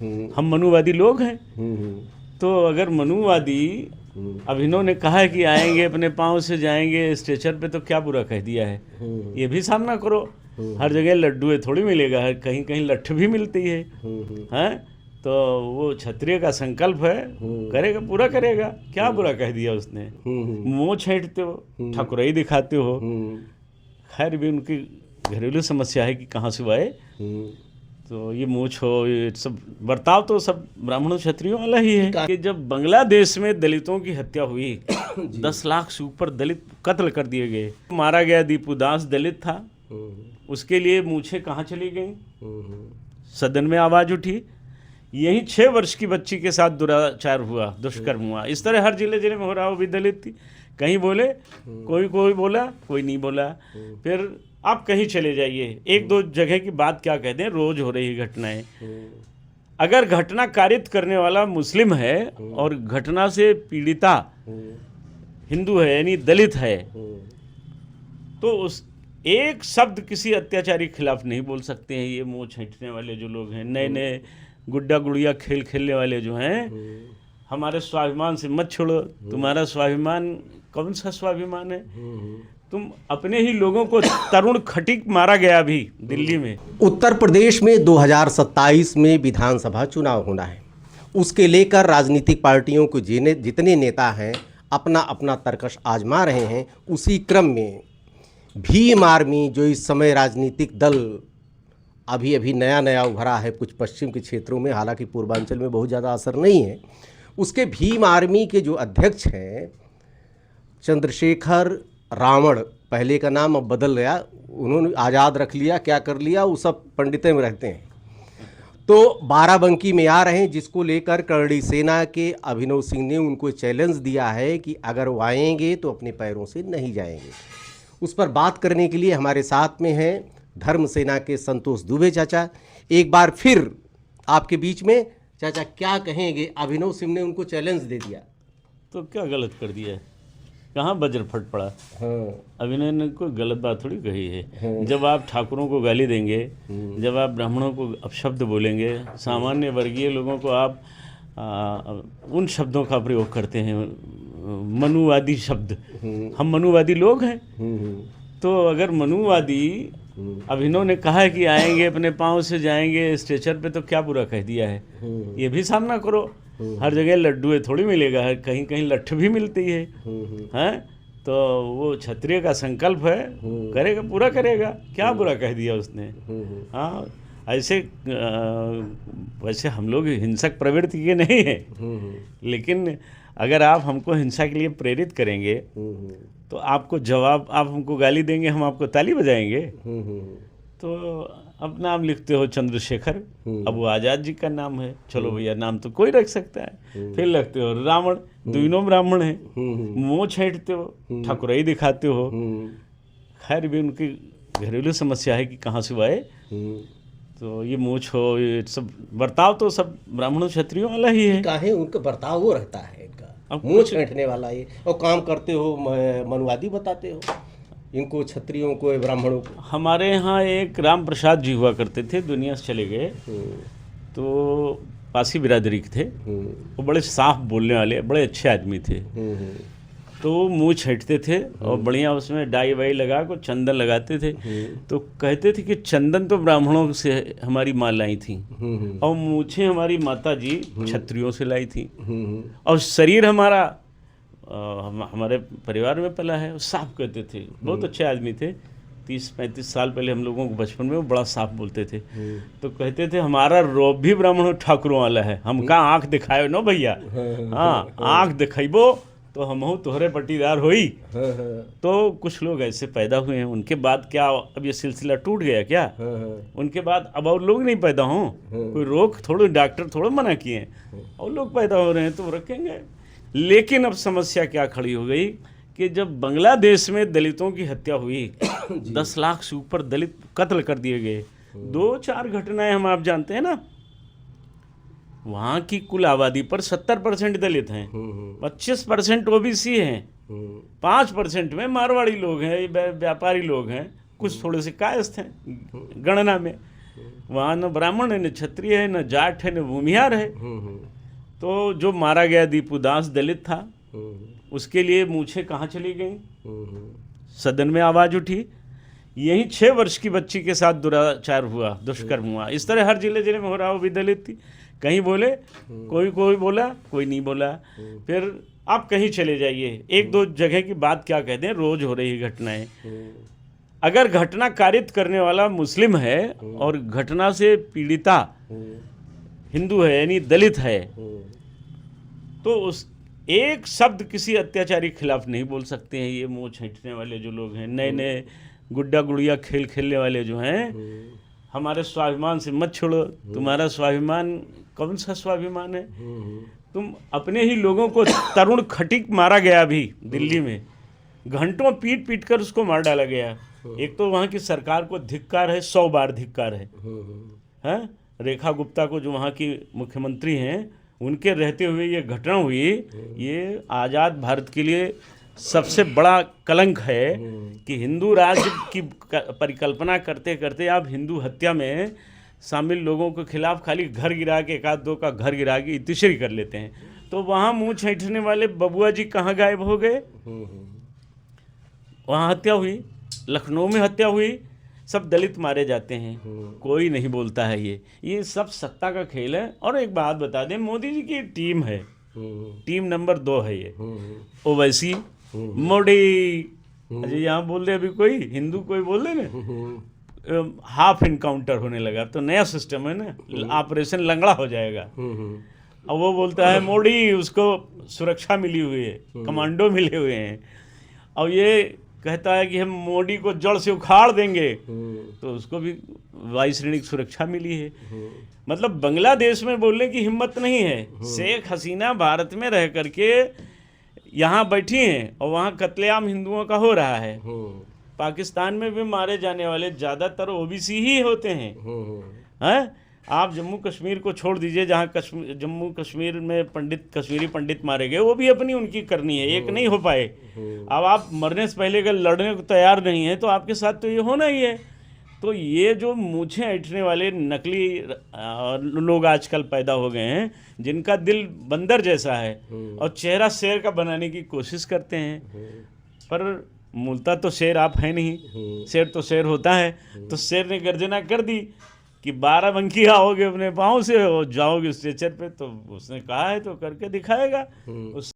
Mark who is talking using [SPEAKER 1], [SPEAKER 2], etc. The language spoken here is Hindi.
[SPEAKER 1] हम मनुवादी लोग हैं। तो अगर मनुवादी अब इन्होंने कहा है कि आएंगे अपने पाँव से जाएंगे स्ट्रेचर पे, तो क्या बुरा कह दिया है? ये भी सामना करो। हर जगह लड्डू थोड़ी मिलेगा, हर कहीं कहीं लट्ठ भी मिलती है। हैं? तो वो क्षत्रिय का संकल्प है, करेगा, पूरा करेगा। क्या बुरा कह दिया उसने? मुंह छेंटते हो, ठाकुराई दिखाते हो। खैर भी उनकी घरेलू समस्या है कि कहाँ से वो आए। तो ये मूछ हो, ये सब बर्ताव तो सब ब्राह्मणों क्षत्रियों वाला ही है। कि जब बांग्लादेश में दलितों की हत्या हुई 10 लाख से ऊपर दलित कत्ल कर दिए गए, मारा गया। दीपू दास दलित था, उसके लिए मूछें कहाँ चली गई? सदन में आवाज़ उठी। यही 6 वर्ष की बच्ची के साथ दुराचार हुआ, दुष्कर्म हुआ। इस तरह हर जिले जिले में हो रहा। वो भी दलित थी, कहीं बोले, कोई बोला, कोई नहीं बोला। फिर आप कहीं चले जाइए, 1-2 जगह की बात क्या कहते हैं, रोज हो रही घटनाएं। अगर घटना कारित करने वाला मुस्लिम है और घटना से पीड़िता हिंदू है यानी दलित है, तो उस एक शब्द किसी अत्याचारी के खिलाफ नहीं बोल सकते हैं। ये मुंह छींटने वाले जो लोग हैं, नए नए गुड्डा गुड़िया खेल खेलने वाले जो हैं, हमारे स्वाभिमान से मत छोड़ो। तुम्हारा स्वाभिमान कौन सा स्वाभिमान है? तुम अपने ही लोगों को, तरुण खटीक मारा गया अभी दिल्ली में।
[SPEAKER 2] उत्तर प्रदेश में 2027 में विधानसभा चुनाव होना है। उसके लेकर राजनीतिक पार्टियों को जितने नेता हैं अपना अपना तर्कश आजमा रहे हैं। उसी क्रम में भीम आर्मी, जो इस समय राजनीतिक दल अभी नया उभरा है कुछ पश्चिम के क्षेत्रों में, हालांकि पूर्वांचल में बहुत ज़्यादा असर नहीं है, उसके भीम आर्मी के जो अध्यक्ष हैं चंद्रशेखर रावण, पहले का नाम अब बदल गया, उन्होंने आज़ाद रख लिया, क्या कर लिया, वो सब पंडितें में रहते हैं। तो बाराबंकी में आ रहे हैं, जिसको लेकर करड़ी सेना के अभिनव सिंह ने उनको चैलेंज दिया है कि अगर वो आएंगे तो अपने पैरों से नहीं जाएंगे। उस पर बात करने के लिए हमारे साथ में हैं धर्म सेना के संतोष दुबे चाचा। एक बार फिर आपके बीच में। चाचा, क्या कहेंगे? अभिनव सिंह ने उनको चैलेंज दे दिया,
[SPEAKER 1] तो क्या गलत कर दिया है? कहाँ वज्र फट पड़ा?
[SPEAKER 2] हाँ।
[SPEAKER 1] अभिनय ने कोई गलत बात थोड़ी कही है। जब आप ठाकुरों को गाली देंगे, जब आप ब्राह्मणों को अपशब्द बोलेंगे, सामान्य वर्गीय लोगों को आप उन शब्दों का प्रयोग करते हैं, मनुवादी शब्द। हम मनुवादी लोग हैं। तो अगर मनुवादी अब इन्होंने कहा है कि आएंगे अपने पाँव से जाएंगे स्ट्रेचर पे, तो क्या बुरा कह दिया है? ये भी सामना करो। हर जगह लड्डू थोड़ी मिलेगा, हर कहीं कहीं लट्ठ भी मिलती है। हैं? तो वो क्षत्रिय का संकल्प है, करेगा, पूरा करेगा। क्या बुरा कह दिया उसने? हाँ, ऐसे वैसे हम लोग हिंसक प्रवृत्ति के नहीं हैं, लेकिन अगर आप हमको हिंसा के लिए प्रेरित करेंगे तो आपको जवाब, आप हमको गाली देंगे, हम आपको ताली बजाएंगे। तो अब नाम लिखते हो चंद्रशेखर, अब वो आज़ाद जी का नाम है, चलो भैया नाम तो कोई रख सकता है। फिर लगते हो रावण, दोनों ब्राह्मण हैं, मुंह छेंटते हो, ठाकुराई दिखाते हो। खैर भी उनकी घरेलू समस्या है कि कहाँ से वो आए। तो ये मूछ हो, ये सब बर्ताव तो सब ब्राह्मणों क्षत्रियों वाला ही है।
[SPEAKER 2] काहे उनका बर्ताव वो रहता है, इनका मुँह छेंटने वाला ये, और काम करते हो मनुवादी बताते हो इनको, क्षत्रियों को, ब्राह्मणों को।
[SPEAKER 1] हमारे यहाँ एक राम प्रसाद जी हुआ करते थे, दुनिया से चले गए। तो पासी बिरादरी के थे, वो बड़े साफ बोलने वाले, बड़े अच्छे आदमी थे। तो मुंह छेंटते थे और बढ़िया उसमें डाई वाई लगा को चंदन लगाते थे। तो कहते थे कि चंदन तो ब्राह्मणों से हमारी माँ लाई थी, और मूछें हमारी माता जी क्षत्रियों से लाई थी, और शरीर हमारा हमारे परिवार में पला है। साफ कहते थे, बहुत अच्छे आदमी थे। 30-35 साल पहले हम लोगों को बचपन में वो बड़ा साफ बोलते थे। तो कहते थे हमारा रौब भी ब्राह्मण ठाकुरों वाला है, हम कहाँ आँख दिखाए नो भैया। हाँ, आँख दिखेबो तो हम तोहरे पट्टीदार होई। तो कुछ लोग ऐसे पैदा हुए हैं। उनके बाद क्या अब ये सिलसिला टूट गया क्या? उनके बाद अब और लोग नहीं पैदा हों, कोई रोक थोड़े, डॉक्टर थोड़े मना किए, और लोग पैदा हो रहे हैं तो रखेंगे। लेकिन अब समस्या क्या खड़ी हो गई कि जब बांग्लादेश में दलितों की हत्या हुई 10 लाख से ऊपर दलित कत्ल कर दिए गए। 2-4 घटनाएं हम आप जानते हैं ना। वहाँ की कुल आबादी पर 70% दलित हैं, 25% ओबीसी हैं, 5% में मारवाड़ी लोग हैं, व्यापारी लोग हैं, कुछ थोड़े से कायस्थ हैं गणना में। वहाँ न ब्राह्मण है, न क्षत्रिय है, न जाट है, न भूमिहार है। तो जो मारा गया दीपू दास दलित था, उसके लिए मूछें कहाँ चली गई? सदन में आवाज़ उठी। यही 6 वर्ष की बच्ची के साथ दुराचार हुआ, दुष्कर्म हुआ। इस तरह हर जिले जिले में हो रहा। वो भी दलित थी। कहीं बोले, कोई बोला, कोई नहीं बोला। फिर आप कहीं चले जाइए, 1-2 जगह की बात क्या कहते हैं, रोज हो रही घटनाएं। अगर घटना कारित करने वाला मुस्लिम है और घटना से पीड़िता हिंदू है यानी दलित है, तो उस एक शब्द किसी अत्याचारी के खिलाफ नहीं बोल सकते हैं। ये मुँह छींटने वाले जो लोग हैं, नए नए गुड्डा गुड़िया खेल खेलने वाले जो हैं, हमारे स्वाभिमान से मत छोड़ो। तुम्हारा स्वाभिमान कौन सा स्वाभिमान है? तुम अपने ही लोगों को, तरुण खटीक मारा गया अभी दिल्ली में, घंटों पीट पीट कर उसको मार डाला गया। एक तो वहाँ की सरकार को धिक्कार है, 100 बार धिक्कार है। हैं? रेखा गुप्ता को, जो वहाँ की मुख्यमंत्री हैं, उनके रहते हुए ये घटना हुई, ये आज़ाद भारत के लिए सबसे बड़ा कलंक है कि हिंदू राज्य की परिकल्पना करते करते आप हिंदू हत्या में शामिल लोगों के खिलाफ खाली घर गिरा के, 1-2 का घर गिरा के इतिश्री कर लेते हैं। तो वहाँ मुँह छींटने वाले बबुआ जी कहाँ गायब हो गए? वहाँ हत्या हुई, लखनऊ में हत्या हुई, सब दलित मारे जाते हैं, कोई नहीं बोलता है। ये सब सत्ता का खेल है। और एक बात बता दें, मोदी जी की टीम है, टीम नंबर 2 है ये। ओवैसी, मोदी, अजय यहाँ बोल रहे, अभी कोई हिंदू कोई बोल रहे ना, हाफ इनकाउंटर होने लगा। तो नया सिस्टम है ना, ऑपरेशन लंगड़ा हो जाएगा। अब वो बोलता है मोदी, उसको सुरक्षा मिली हुई है, कमांडो मिले हुए हैं, और ये कहता है कि हम मोदी को जड़ से उखाड़ देंगे, तो उसको भी वायु श्रेणी की सुरक्षा मिली है। मतलब बांग्लादेश में बोलने की हिम्मत नहीं है। शेख हसीना भारत में रह करके यहाँ बैठी हैं और वहाँ कत्लेआम हिंदुओं का हो रहा है। पाकिस्तान में भी मारे जाने वाले ज़्यादातर ओबीसी ही होते हैं। हैं? आप जम्मू कश्मीर को छोड़ दीजिए, जहाँ जम्मू कश्मीर में कश्मीरी पंडित मारे गए, वो भी अपनी उनकी करनी है, एक नहीं हो पाए। अब आप मरने से पहले अगर लड़ने को तैयार नहीं है तो आपके साथ तो ये होना ही है। तो ये जो मूछें ऐंठने वाले नकली लोग आजकल पैदा हो गए हैं, जिनका दिल बंदर जैसा है और चेहरा शेर का बनाने की कोशिश करते हैं, पर मूलतः तो शेर आप है नहीं। शेर तो शेर होता है। तो शेर ने गर्जना कर दी कि 12 बंकी आओगे अपने पाँव से और जाओगे स्ट्रेचर पे, तो उसने कहा है तो करके दिखाएगा। उस